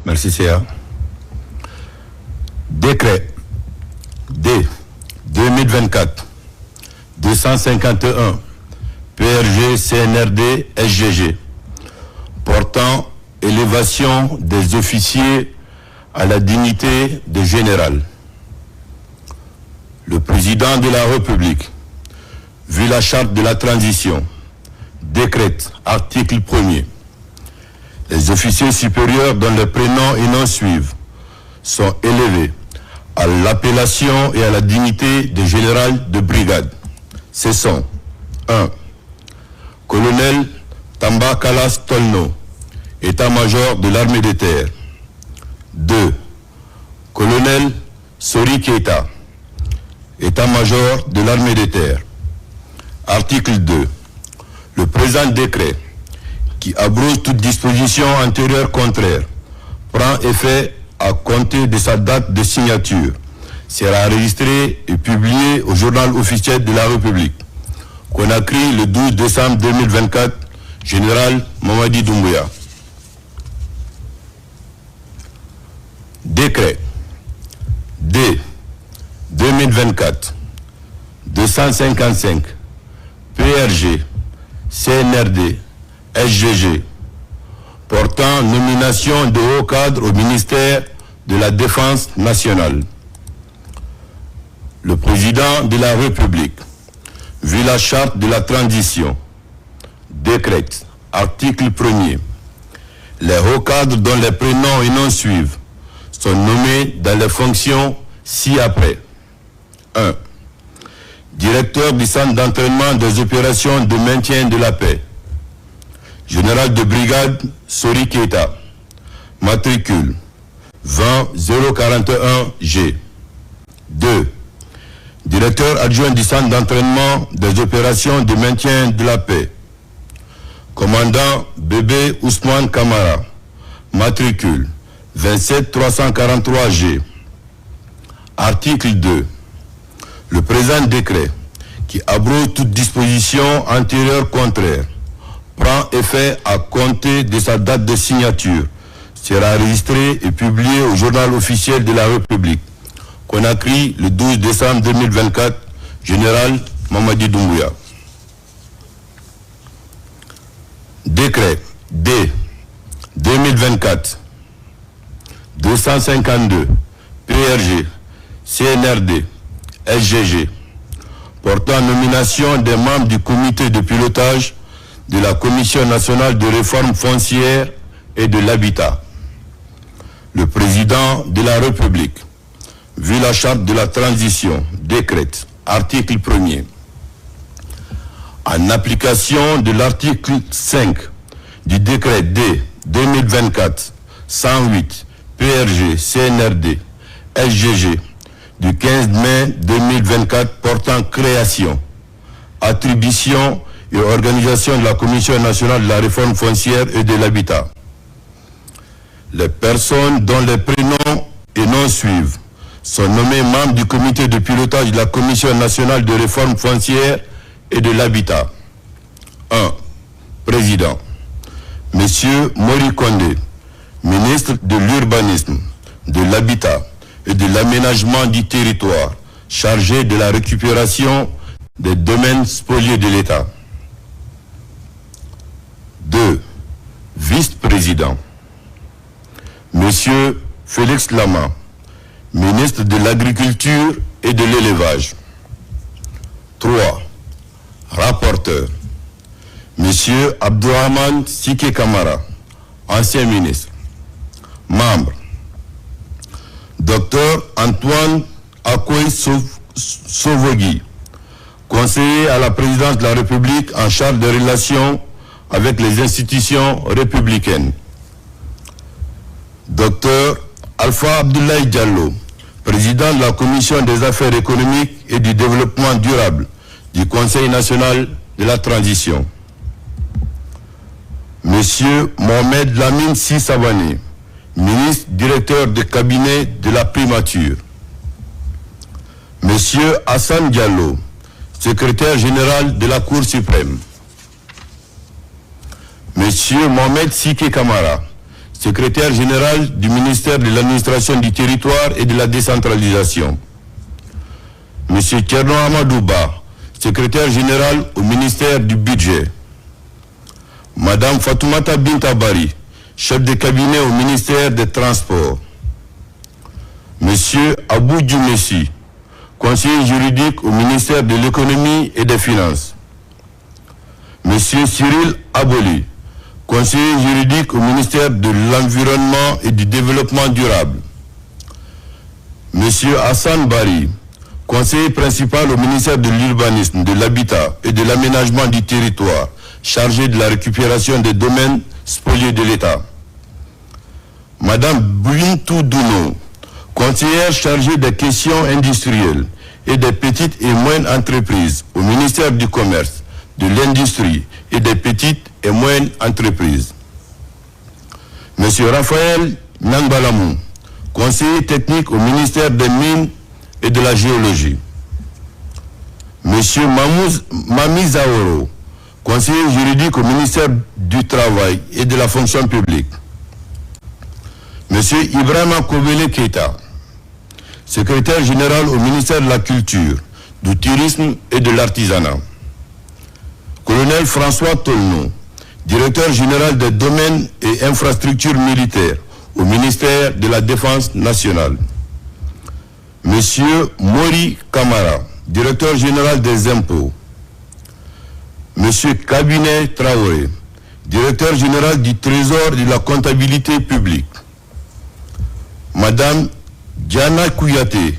Merci, CA. Décret D 2024-251 PRG CNRD SGG portant élévation des officiers à la dignité de général. Le président de la République, vu la charte de la transition, décrète, article 1er, les officiers supérieurs dont les prénoms et noms suivent sont élevés à l'appellation et à la dignité de général de brigade. Ce sont 1. Colonel Tamba Kalas Tolno, état-major de l'armée de terre. 2. Colonel Sori Keita, état-major de l'armée de terre. Article 2. Le présent décret, qui abroge toute disposition antérieure contraire, prend effet à compter de sa date de signature, sera enregistré et publié au journal officiel de la République. Conakry, le 12 décembre 2024, Général Mamadi Doumbouya. Décret D 2024-255 PRG CNRD SGG portant nomination de hauts cadres au ministère de la Défense nationale. Le président de la République, vu la charte de la transition, décrète, article 1er, les hauts cadres dont les prénoms et noms suivent sont nommés dans les fonctions ci-après. 1. Directeur du centre d'entraînement des opérations de maintien de la paix. Général de brigade Sori Keita. Matricule 20041G. 2. Directeur adjoint du centre d'entraînement des opérations de maintien de la paix. Commandant Bébé Ousmane Kamara. Matricule 27343G. Article 2. Le présent décret, qui abroge toute disposition antérieure contraire, prend effet à compter de sa date de signature, sera enregistré et publié au journal officiel de la République. Conakry, le 12 décembre 2024, Général Mamadi Doumbouya. Décret D 2024-252 PRG CNRD SGG portant nomination des membres du comité de pilotage de la Commission nationale de réforme foncière et de l'habitat. Le président de la République, vu la charte de la transition, décrète, article 1er, en application de l'article 5 du décret D 2024-108 PRG CNRD SGG du 15 mai 2024 portant création, attribution et organisation de la Commission nationale de la réforme foncière et de l'habitat. Les personnes dont les prénoms et noms suivent sont nommées membres du comité de pilotage de la Commission nationale de réforme foncière et de l'habitat. 1. Président. Monsieur Mori Kondé, ministre de l'Urbanisme, de l'Habitat et de l'Aménagement du territoire, chargé de la récupération des domaines spoliés de l'État. 2. Vice-président. Monsieur Félix Lama, ministre de l'Agriculture et de l'Élevage. 3. Rapporteur. Monsieur Abdourahmane Sike Kamara, ancien ministre. Membre. Docteur Antoine Akoy Sovogui, conseiller à la présidence de la République en charge des relations avec les institutions républicaines. Docteur Alpha Abdoulaye Diallo, président de la Commission des affaires économiques et du développement durable du Conseil national de la transition. Monsieur Mohamed Lamine Sissabani, ministre directeur de cabinet de la primature. Monsieur Hassan Diallo, secrétaire général de la Cour suprême. Monsieur Mohamed Sike Kamara, secrétaire général du ministère de l'administration du territoire et de la décentralisation. Monsieur Tcherno Amadouba, secrétaire général au ministère du budget. Madame Fatoumata Bintabari, chef de cabinet au ministère des Transports. Monsieur Abou Djoumessi, conseiller juridique au ministère de l'économie et des finances. Monsieur Cyril Aboli, conseiller juridique au ministère de l'Environnement et du Développement durable. Monsieur Hassan Bari, conseiller principal au ministère de l'Urbanisme, de l'Habitat et de l'Aménagement du territoire, chargé de la récupération des domaines spoliés de l'État. Madame Bouintou Douno, conseillère chargée des questions industrielles et des petites et moyennes entreprises au ministère du Commerce, de l'Industrie et des petites et moyennes entreprises. Monsieur Raphaël Nangbalamou, conseiller technique au ministère des Mines et de la Géologie. Monsieur Mami Zaoro, conseiller juridique au ministère du Travail et de la Fonction publique. Monsieur Ibrahima Kobele Keita, secrétaire général au ministère de la Culture, du Tourisme et de l'Artisanat. Colonel François Tolno, directeur général des domaines et infrastructures militaires au ministère de la Défense nationale. Monsieur Mori Kamara, directeur général des impôts. Monsieur Kabinet Traoré, directeur général du Trésor et de la comptabilité publique. Madame Diana Kouyaté,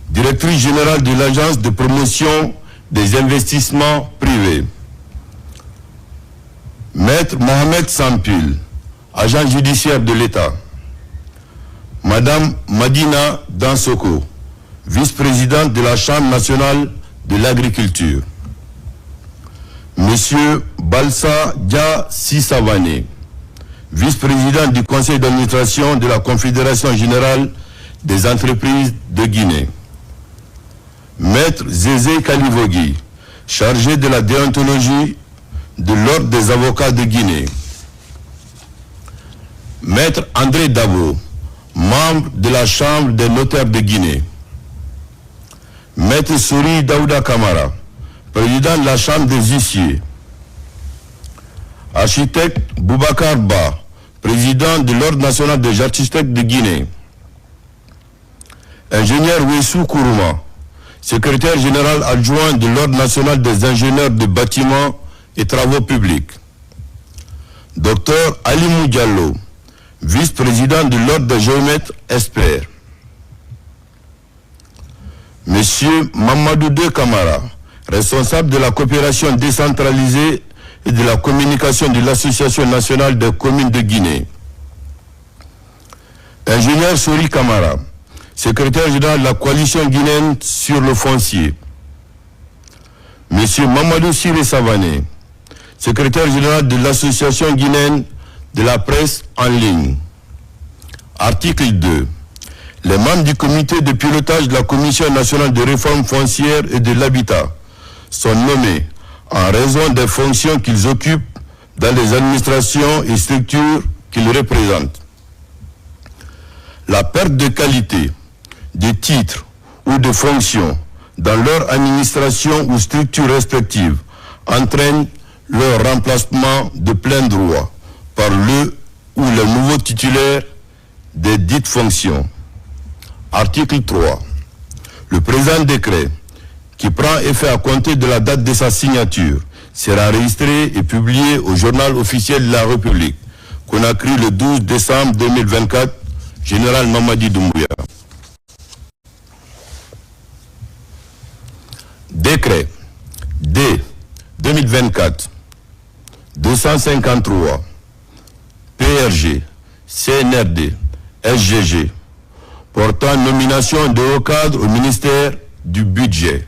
directrice générale de l'Agence de promotion des investissements privés. Maître Mohamed Sampil, agent judiciaire de l'État. Madame Madina Dansoko, vice-présidente de la Chambre nationale de l'agriculture. Monsieur Balsa Dia Sissavane, vice-président du conseil d'administration de la Confédération générale des entreprises de Guinée. Maître Zézé Kalivogui, chargé de la déontologie de l'Ordre des avocats de Guinée. Maître André Dabo, membre de la Chambre des notaires de Guinée. Maître Souri Daouda Kamara, président de la Chambre des huissiers. Architecte Boubacar Ba, président de l'Ordre national des architectes de Guinée. Ingénieur Wessou Kourouma, secrétaire général adjoint de l'Ordre national des ingénieurs de bâtiments et travaux publics. Docteur Alimou Diallo, vice-président de l'Ordre des géomètres experts. Monsieur Mamadou De Kamara, responsable de la coopération décentralisée et de la communication de l'Association nationale des communes de Guinée. Ingénieur Souri Kamara, secrétaire général de la coalition guinéenne sur le foncier. Monsieur Mamadou Siré Savané, secrétaire général de l'Association guinéenne de la presse en ligne. Article 2. Les membres du comité de pilotage de la Commission nationale de réforme foncière et de l'habitat sont nommés en raison des fonctions qu'ils occupent dans les administrations et structures qu'ils représentent. La perte de qualité, de titres ou de fonctions dans leur administration ou structure respective entraîne leur remplacement de plein droit par le ou le nouveau titulaire des dites fonctions. Article 3. Le présent décret, qui prend effet à compter de la date de sa signature, sera enregistré et publié au journal officiel de la République, Conakry le 12 décembre 2024, Général Mamadi Doumbouya. Décret D 2024 253 PRG CNRD SGG portant nomination de haut cadre au ministère du budget.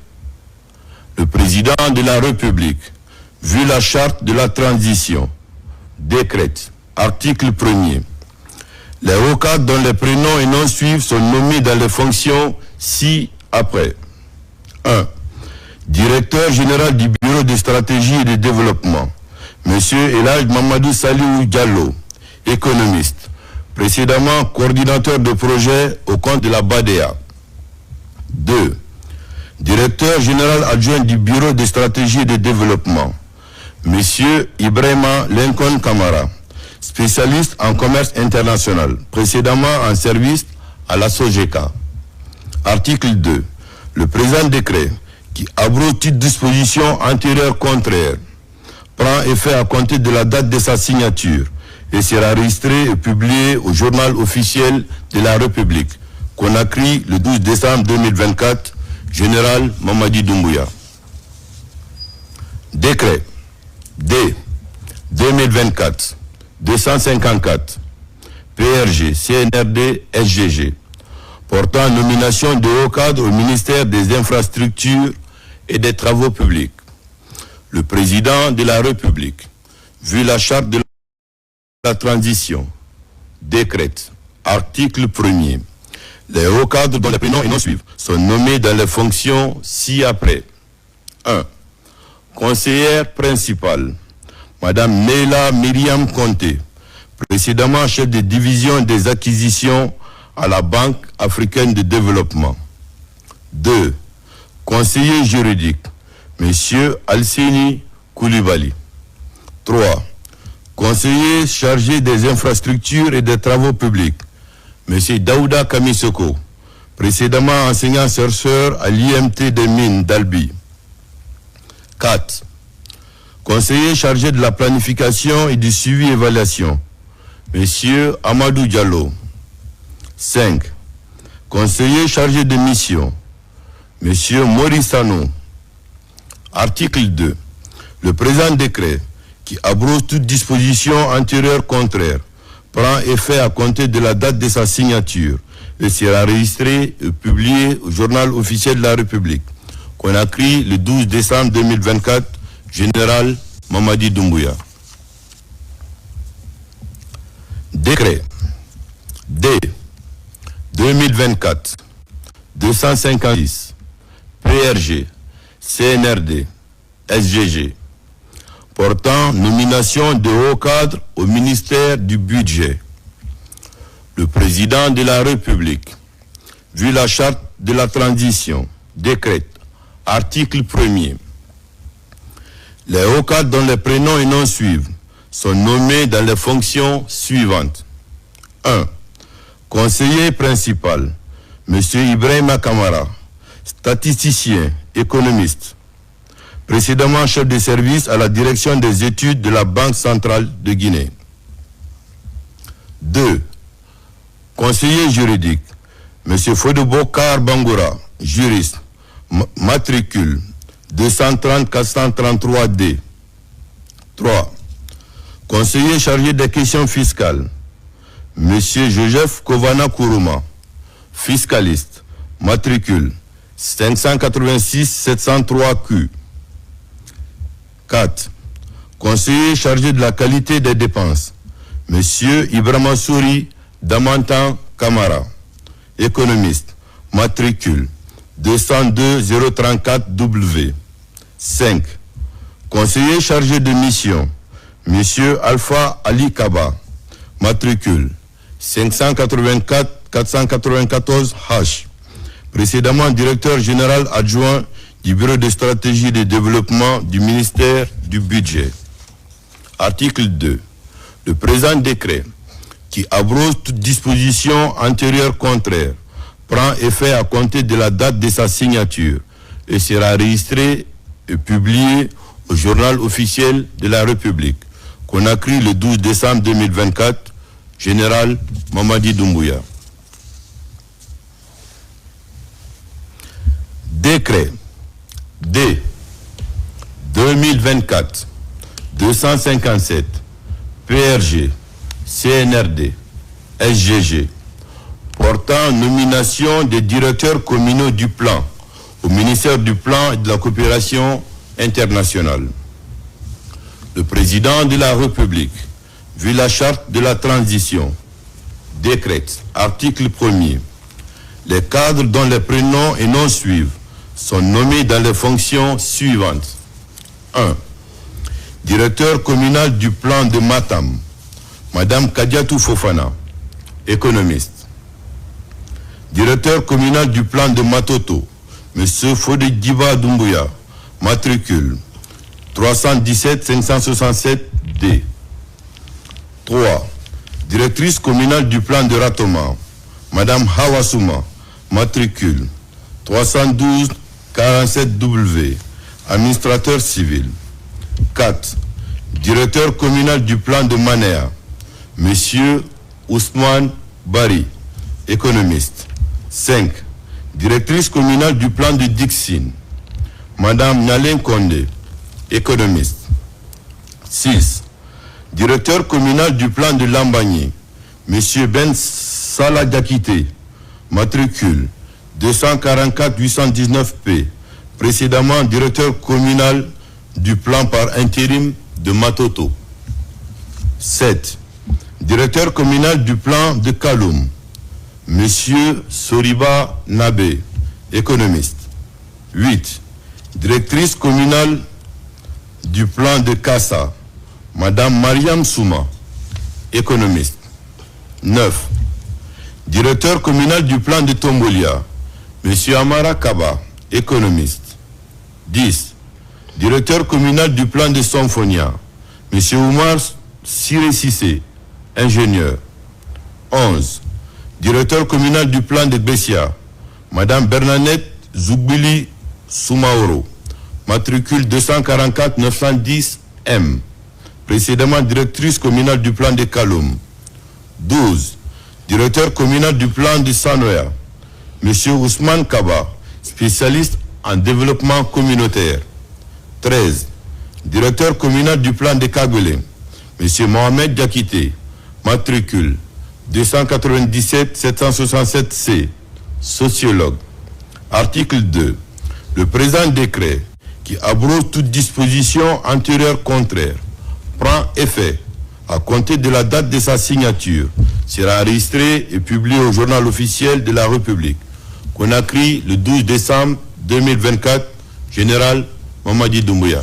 Le président de la République, vu la charte de la transition, décrète, article 1er, les hauts cadres dont les prénoms et noms suivent sont nommés dans les fonctions ci-après. 1. Directeur général du Bureau de stratégie et de développement, Monsieur Elhaj Mamadou Saliou Diallo, économiste, précédemment coordinateur de projet au compte de la BADEA. 2. Directeur général adjoint du Bureau de stratégie et de développement, Monsieur Ibrahima Lincoln Kamara, spécialiste en commerce international, précédemment en service à la SOGECA. Article 2. Le présent décret, qui abroge toute disposition antérieure contraire, prend effet à compter de la date de sa signature et sera enregistré et publié au journal officiel de la République, Conakry, le 12 décembre 2024, Général Mamadi Doumbouya. Décret D 2024-254 PRG CNRD SGG portant nomination de haut cadre au ministère des Infrastructures et des Travaux publics. Le président de la République, vu la charte de la transition, décrète, article 1er, les hauts cadres dont les prénoms et noms suivent sont nommés dans les fonctions ci-après. 1. Conseillère principale, Madame Neila Myriam Conté, précédemment chef de division des acquisitions à la Banque africaine de développement. 2. Conseiller juridique, Monsieur Alseni Koulibaly. 3. Conseiller chargé des infrastructures et des travaux publics, Monsieur Daouda Kamisoko, précédemment enseignant-chercheur à l'IMT des mines d'Albi. 4. Conseiller chargé de la planification et du suivi-évaluation, Monsieur Amadou Diallo. 5. Conseiller chargé de mission, Monsieur Maurice Anou. Article 2. Le présent décret, qui abroge toute disposition antérieure contraire, prend effet à compter de la date de sa signature et sera enregistré et publié au journal officiel de la République, Conakry, le 12 décembre 2024, Général Mamadi Doumbouya. Décret D 2024-256 PRG CNRD SGG portant nomination de haut cadre au ministère du Budget. Le président de la République, vu la charte de la transition, décrète, article 1er, les hauts cadres dont les prénoms et noms suivent sont nommés dans les fonctions suivantes. 1. Conseiller principal, M. Ibrahima Kamara, statisticien, économiste, précédemment chef de service à la direction des études de la Banque centrale de Guinée. 2. Conseiller juridique, M. Fodebokar Bangoura, juriste, matricule 230-433D. 3. Conseiller chargé des questions fiscales, M. Joseph Kovana Kourouma, fiscaliste, matricule 586-703Q. 4. Conseiller chargé de la qualité des dépenses, M. Ibrahima Souri Damantan Kamara, économiste, matricule 202-034W. 5. Conseiller chargé de mission, M. Alpha Ali Kaba, matricule 584-494H, précédemment directeur général adjoint du Bureau de stratégie et de développement du ministère du Budget. Article 2. Le présent décret, qui abroge toute disposition antérieure contraire, prend effet à compter de la date de sa signature et sera enregistré et publié au journal officiel de la République, Conakry, le 12 décembre 2024, Général Mamadi Doumbouya. Décret D 2024-257 PRG CNRD SGG portant nomination des directeurs communaux du plan au ministère du Plan et de la Coopération internationale. Le président de la République, vu la charte de la transition, décrète, article 1er, les cadres dont les prénoms et noms suivent sont nommés dans les fonctions suivantes. 1. Directeur communal du plan de Matam, Madame Kadiatou Fofana, économiste. Directeur communal du plan de Matoto, M. Fodé-Diba Doumbouya, matricule 317 567 D. 3. Directrice communale du plan de Ratoma, Madame Hawasouma, matricule 312 47 W, administrateur civil. 4. Directeur communal du plan de Manéa, Monsieur Ousmane Bari, économiste. 5. Directrice communale du plan de Dixine, Madame Nalen Kondé, économiste. 6. Directeur communal du plan de Lambagny, Monsieur Ben Salah Diakité, matricule 244 819 P, précédemment directeur communal du plan par intérim de Matoto. 7. Directeur communal du plan de Kaloum, Monsieur Soriba Nabé, économiste. 8. Directrice communale du plan de Kassa, Madame Mariam Souma, économiste. 9. Directeur communal du plan de Tombolia, Monsieur Amara Kaba, économiste. 10. Directeur communal du plan de Somfonia, Monsieur Oumar Siré Sissé, ingénieur. 11. Directeur communal du plan de Bessia, Madame Bernadette Zoubili Soumaoro, matricule 244 910 M, précédemment directrice communale du plan de Kaloum. 12. Directeur communal du plan de Sanoya, Monsieur Ousmane Kaba, spécialiste en développement communautaire. 13. Directeur communal du plan de Kagolé, Monsieur Mohamed Diakité, matricule 297 767 C, sociologue. Article 2. Le présent décret, qui abroge toute disposition antérieure contraire, prend effet à compter de la date de sa signature, sera enregistré et publié au journal officiel de la République. Conakry, le 12 décembre 2024, Général Mamadi Doumbouya.